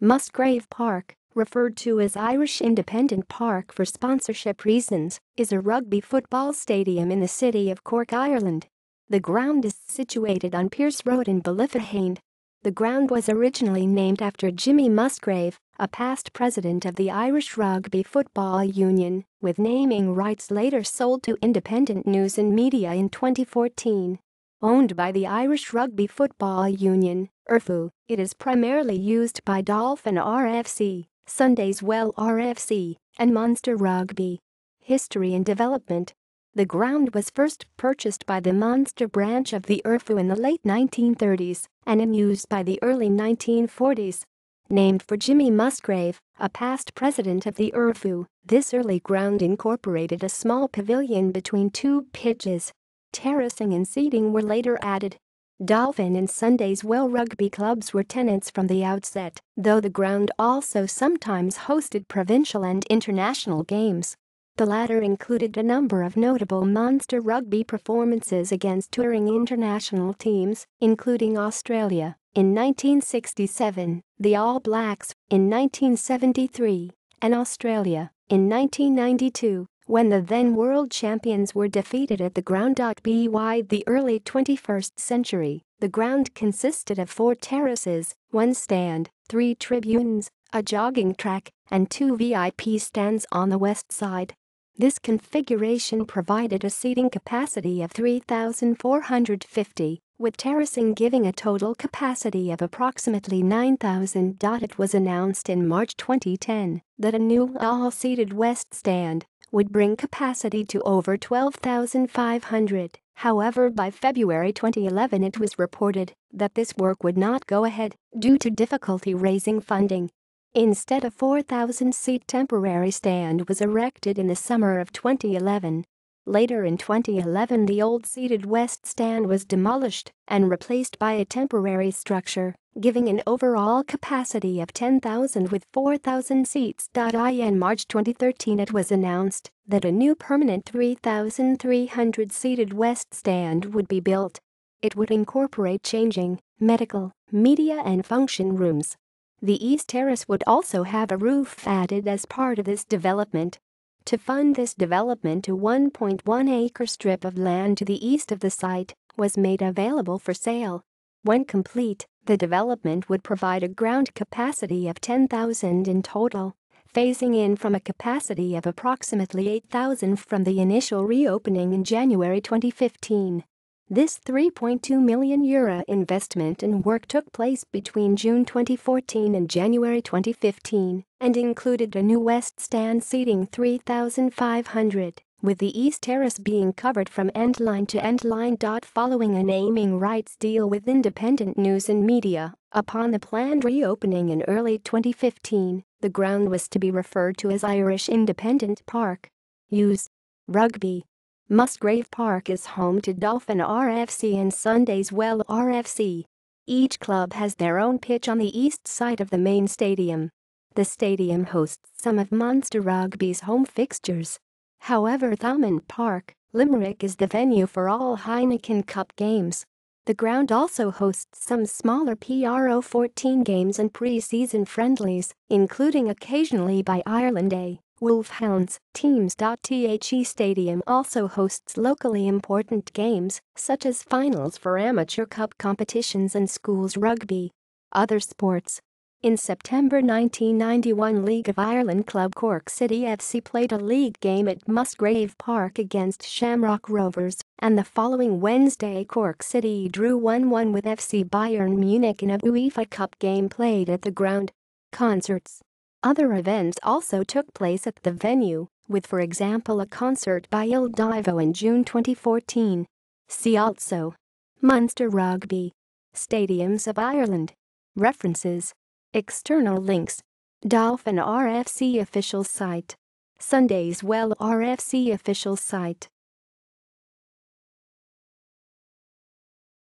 Musgrave Park, referred to as Irish Independent Park for sponsorship reasons, is a rugby football stadium in the city of Cork, Ireland. The ground is situated on Pierce Road in Ballyphehane. The ground was originally named after Jimmy Musgrave, a past president of the Irish Rugby Football Union, with naming rights later sold to Independent News and Media in 2014. Owned by the Irish Rugby Football Union, IRFU, it is primarily used by Dolphin RFC, Sundays Well RFC, and Munster Rugby. History and development. The ground was first purchased by the Munster branch of the IRFU in the late 1930s and in use by the early 1940s. Named for Jimmy Musgrave, a past president of the IRFU, this early ground incorporated a small pavilion between two pitches. Terracing and seating were later added. Dolphin and Sundays Well rugby clubs were tenants from the outset, though the ground also sometimes hosted provincial and international games. The latter included a number of notable Munster rugby performances against touring international teams, including Australia in 1967, the All Blacks in 1973, and Australia in 1992. When the then world champions were defeated at the ground. By the early 21st century, the ground consisted of 4 terraces, 1 stand, 3 tribunes, a jogging track, and 2 VIP stands on the west side. This configuration provided a seating capacity of 3,450, with terracing giving a total capacity of approximately 9,000. It was announced in March 2010 that a new all-seated west stand would bring capacity to over 12,500. However, by February 2011 it was reported that this work would not go ahead due to difficulty raising funding. Instead, a 4,000-seat temporary stand was erected in the summer of 2011. Later in 2011, the old seated west stand was demolished and replaced by a temporary structure, giving an overall capacity of 10,000 with 4,000 seats. In March 2013 it was announced that a new permanent 3,300-seated west stand would be built. It would incorporate changing, medical, media and function rooms. The East Terrace would also have a roof added as part of this development. To fund this development, a 1.1-acre strip of land to the east of the site was made available for sale. When complete, the development would provide a ground capacity of 10,000 in total, phasing in from a capacity of approximately 8,000 from the initial reopening in January 2015. This €3.2 million investment and work took place between June 2014 and January 2015 and included a new west stand seating 3,500, with the East Terrace being covered from endline to endline. Following a naming rights deal with Independent News and Media, upon the planned reopening in early 2015, the ground was to be referred to as Irish Independent Park. Use. Rugby. Musgrave Park is home to Dolphin RFC and Sundays Well RFC. Each club has their own pitch on the east side of the main stadium. The stadium hosts some of Munster Rugby's home fixtures. However, Thomond Park, Limerick is the venue for all Heineken Cup games. The ground also hosts some smaller Pro-14 games and pre-season friendlies, including occasionally by Ireland A. Wolfhounds teams. The stadium also hosts locally important games, such as finals for amateur cup competitions and schools rugby. Other sports. In September 1991, League of Ireland club Cork City FC played a league game at Musgrave Park against Shamrock Rovers, and the following Wednesday Cork City drew 1-1 with FC Bayern Munich in a UEFA Cup game played at the ground. Concerts. Other events also took place at the venue, with for example a concert by Il Divo in June 2014. See also. Munster Rugby. Stadiums of Ireland. References. External links. Dolphin RFC official site. Sundays Well RFC official site.